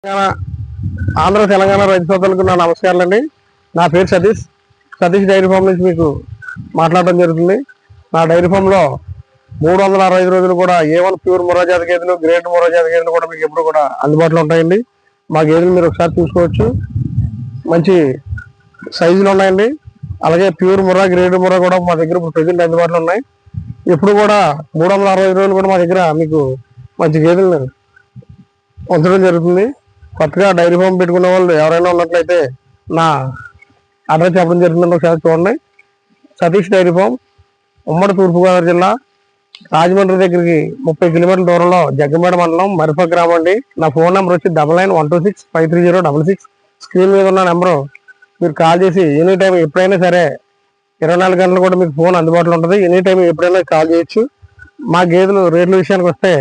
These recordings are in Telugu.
ఆంధ్ర తెలంగాణ రైతు సోదరులకు నా నమస్కారాలు అండి. నా పేరు సతీష్ డైరీ ఫామ్ నుంచి మీకు మాట్లాడడం జరుగుతుంది. నా డైరీ ఫామ్లో 365 రోజులు కూడా A1 ప్యూర్ ముర్రా జాతి గేదెలు, గ్రేడ్ ముర్రా జాతి గేదెలు కూడా మీకు ఎప్పుడు కూడా అందుబాటులో ఉంటాయండి. మా గేదెలు మీరు ఒకసారి చూసుకోవచ్చు. మంచి సైజులు ఉన్నాయండి. అలాగే ప్యూర్ ముర్రా, గ్రేడ్ ముర్రా కూడా మా దగ్గర ఇప్పుడు ప్రజెంట్ అందుబాటులో ఉన్నాయి. ఎప్పుడు కూడా 365 రోజులు కూడా మా దగ్గర మీకు మంచి గేదెలు ఉంచడం జరుగుతుంది. కొత్తగా డైరీ ఫామ్ పెట్టుకునే వాళ్ళు ఎవరైనా ఉన్నట్లయితే నా అడ్రస్ చెప్పడం జరుగుతుంది. ఒకసారి చూడండి. సతీష్ డైరీ ఫామ్, ఉమ్మడి తూర్పుగోదావరి జిల్లా, రాజమండ్రి దగ్గరికి 30 కిలోమీటర్ల దూరంలో జగ్గంపేట మండలం మరిప గ్రామం అండి. నా ఫోన్ నెంబర్ వచ్చి 9912653066. స్క్రీన్ మీద ఉన్న నెంబరు మీరు కాల్ చేసి ఎనీ టైం ఎప్పుడైనా సరే 24 గంటలు కూడా మీకు ఫోన్ అందుబాటులో ఉంటుంది. ఎనీ టైం ఎప్పుడైనా కాల్ చేయొచ్చు. మా గేదెలు రేట్ల విషయానికి వస్తే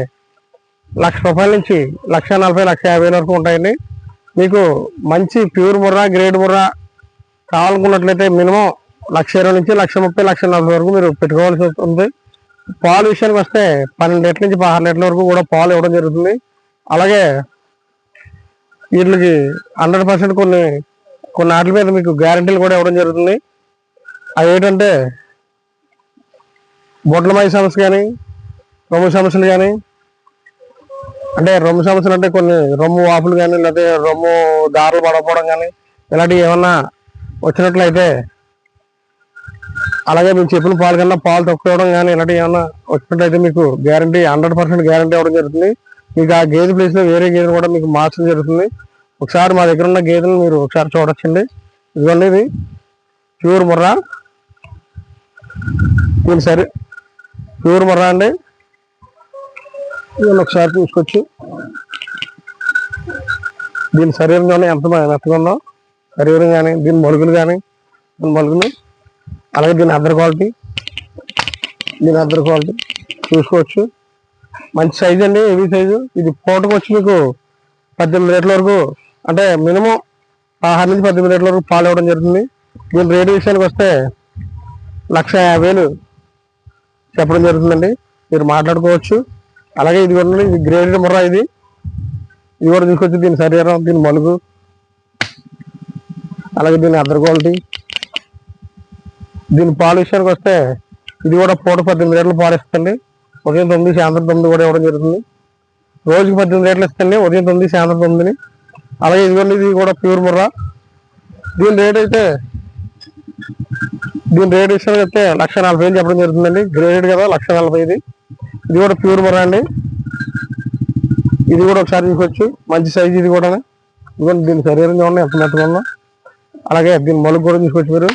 ₹1,00,000 నుంచి ₹1,40,000, ₹1,50,000 వరకు ఉంటాయండి. మీకు మంచి ప్యూర్ ముర్రా, గ్రేడ్ ముర్రా కావాలనుకున్నట్లయితే మినిమం ₹1,20,000 నుంచి ₹1,30,000, ₹1,40,000 వరకు మీరు పెట్టుకోవాల్సి ఉంటుంది. పాలు విషయానికి వస్తే 12 లీటర్ల నుంచి 16 లీటర్ల వరకు కూడా పాలు ఇవ్వడం జరుగుతుంది. అలాగే వీటికి 100% కొన్ని వాటి మీద మీకు గ్యారంటీలు కూడా ఇవ్వడం జరుగుతుంది. అవి ఏంటంటే బొడ్లమాయి సమస్య కానీ, రొమ్ము సమస్యలు కానీ, అంటే రొమ్ము సమస్యలు అంటే కొన్ని రొమ్ము వాపులు కానీ, లేకపోతే రొమ్ము దారులు పడకపోవడం కానీ, ఇలాంటివి ఏమన్నా వచ్చినట్లయితే, అలాగే మేము చెప్పిన పాలు కన్నా పాలు తక్కువ ఇవ్వడం కానీ ఇలాంటివి ఏమన్నా వచ్చినట్లయితే మీకు గ్యారంటీ 100% గ్యారంటీ ఇవ్వడం జరుగుతుంది. మీకు ఆ గేదె ప్లేస్లో వేరే గేదెలు కూడా మీకు మార్చడం జరుగుతుంది. ఒకసారి మా దగ్గర ఉన్న గేదెలు మీరు ఒకసారి చూడొచ్చండి. ఇదిగోండి, ఇది ప్యూర్ ముర్రా, దీని సరే ప్యూర్ ముర్రా అండి. దీన్ని ఒకసారి చూసుకోవచ్చు. దీని శరీరం కానీ ఎంత మెత్తగా ఉందో, శరీరం కానీ, దీని మొలుగులు కానీ, అలాగే దీని అద్దర్ క్వాలిటీ చూసుకోవచ్చు. మంచి సైజు అండి, హెవీ సైజు. ఇది పూటకు వచ్చి మీకు 18 లీటర్ల వరకు, అంటే మినిమం 16 నుంచి 18 లీటర్ల వరకు పాలు ఇవ్వడం జరుగుతుంది. దీని రేటు విషయానికి వస్తే ₹1,50,000 చెప్పడం జరుగుతుందండి. మీరు మాట్లాడుకోవచ్చు. అలాగే ఇది కూడా ఇది గ్రేడ్ ముర్రా, ఇది కూడా తీసుకొచ్చి దీని శరీరం, దీని మలుగు, అలాగే దీని అద్దర్ క్వాలిటీ. దీని పాలు విషయానికి వస్తే ఇది కూడా పూట 18 లీటర్లు పాలు ఇస్తుంది. ఉదయం 9, సాయంత్రం 9 కూడా ఇవ్వడం జరుగుతుంది. రోజుకి 18 లీటర్లు ఇస్తుంది, ఉదయం 9, సాయంత్రం 9. అలాగే ఇది కూడా ప్యూర్ ముర్రా. దీని రేట్ విషయానికి వస్తే ₹1,40,000 చెప్పడం జరుగుతుందండి. గ్రేడ్ కదా, ₹1,40,000. ఇది కూడా ప్యూర్ ముర్రా అండి. ఇది కూడా ఒకసారి చూసుకోవచ్చు. మంచి సైజు ఇది కూడా. ఇదిగోండి, దీని శరీరం చూడండి ఎంత మెత్తగా ఉందో. అలాగే దీని మలుగు కూడా చూసుకోవచ్చు మీరు.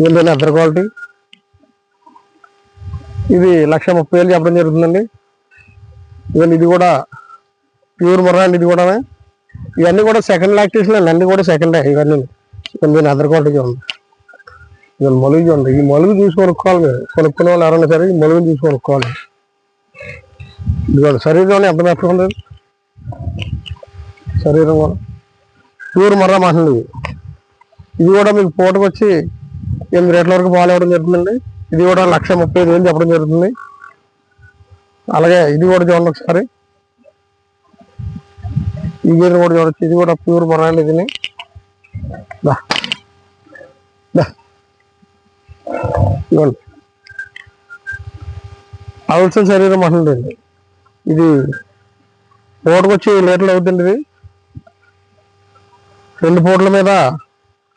దీని అద్దర్ క్వాలిటీ. ఇది ₹1,30,000 చెప్పడం జరుగుతుందండి. ఇది కూడా ప్యూర్ ముర్రా అండి. ఇది కూడా ఇవన్నీ కూడా సెకండ్ లాక్టేషన్ అండి. అన్ని కూడా సెకండ్ ఇవన్నీ. దీని అద్దర్ క్వాలిటీ చూడండి. ఇవన్నీ మలుగు చూడండి. ఈ మలుగు చూసి కొనుక్కోవాలి మీరు. కొనుక్కునే వాళ్ళు ఎవరైనా సరే ఈ మలుగుని చూసి కొనుక్కోవాలి. ఇదిగోండి, శరీరం ఎంత మెత్తగా ఉంటుంది. శరీరం కూడా ప్యూర్ ముర్రా మాటండి. ఇది కూడా మీకు పూటకు వచ్చి 8 లీటర్ల వరకు పాలు ఇవ్వడం జరుగుతుందండి. ఇది కూడా ₹1,35,000 చెప్పడం జరుగుతుంది. అలాగే ఇది కూడా చూడండి ఒకసారి. ఈ గేదె కూడా చూడొచ్చు. ఇది కూడా ప్యూర్ ముర్రా అండి. ఇది ఇవ్వండి, అవసరం శరీరం మాటండి. ఇది పూటకు వచ్చి 7 లీటర్లు అవుతుంది. ఇది 2 పూటల మీద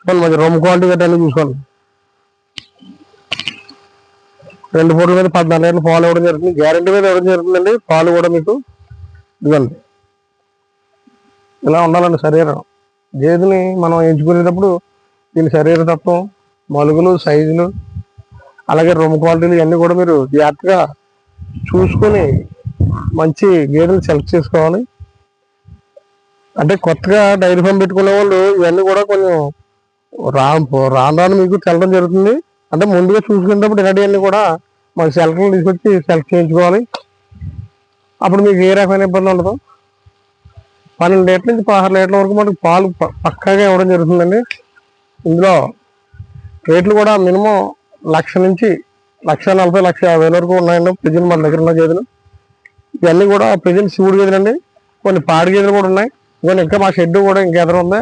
మంచి రొమ్ము క్వాలిటీ గట్రా చూసుకోండి. 2 పూటల మీద 14 లీటర్లు పాలు ఇవ్వడం జరుగుతుంది. గ్యారంటీ మీద ఇవ్వడం జరుగుతుందండి. పాలు కూడా మీకు ఇవ్వండి. ఇలా ఉండాలండి శరీరం. గేదెని మనం ఎంచుకునేటప్పుడు దీని శరీర తత్వం, మలుగులు, సైజులు, అలాగే రొమ్ము క్వాలిటీలు ఇవన్నీ కూడా మీరు జాగ్రత్తగా చూసుకొని మంచి గేదెలు సెలెక్ట్ చేసుకోవాలి. అంటే కొత్తగా డైరీ ఫామ్ పెట్టుకునే వాళ్ళు ఇవన్నీ కూడా కొంచెం రాను మీకు తెలడం జరుగుతుంది. అంటే ముందుగా చూసుకునేటప్పుడు ఇలాంటివన్నీ కూడా మన సెలెక్టర్లు తీసుకొచ్చి సెలెక్ట్ చేయించుకోవాలి. అప్పుడు మీకు ఏ రకమైన ఇబ్బంది ఉండదు. 12 లీటర్ల నుంచి 16 లీటర్ల వరకు మనకు పాలు పక్కాగా ఇవ్వడం జరుగుతుందండి. ఇందులో రేట్లు కూడా మినిమం 1,00,000 నుంచి ₹1,40,000, ₹1,50,000 వరకు ఉన్నాయండి. ప్రజెంట్ మన దగ్గర ఉన్న గేదెలు ఇవన్నీ కూడా ప్రజెంట్ శివుడు గేదెలు అండి. కొన్ని పాడి గేదెలు కూడా ఉన్నాయి. ఇవన్నీ ఇంకా మా షెడ్ కూడా ఇంకెదర ఉంది.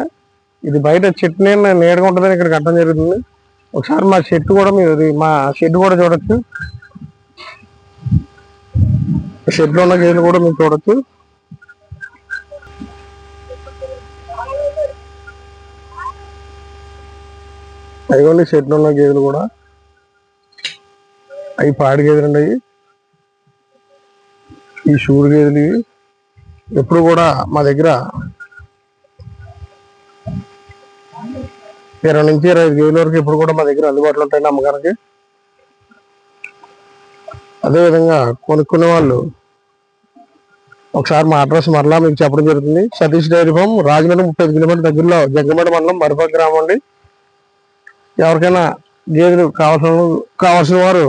ఇది బయట చెట్టు నీడగా ఉంటుందని ఇక్కడ కట్టడం జరుగుతుంది. ఒకసారి మా షెడ్ కూడా మీరు మా షెడ్ కూడా చూడొచ్చు. షెడ్ లో ఉన్న గేదెలు కూడా మీరు చూడొచ్చు. అదిగోండి షెడ్ లో ఉన్న గేదెలు కూడా, అవి పాడి గేదెలు అండి. ఈ షూర్ గేదెలు ఇవి. ఎప్పుడు కూడా మా దగ్గర 20 నుంచి 25 గేదెల వరకు ఎప్పుడు కూడా మా దగ్గర అందుబాటులో ఉంటాయండి అమ్మగారికి. అదేవిధంగా కొనుక్కునే వాళ్ళు ఒకసారి మా అడ్రస్ మరలా మీకు చెప్పడం జరుగుతుంది. Satish dairy farm, Rajahmundry 35 kilometre దగ్గరలో జగ్గంపేట మండలం మరిపల్లి గ్రామం అండి. ఎవరికైనా గేదెలు కావాల్సిన వారు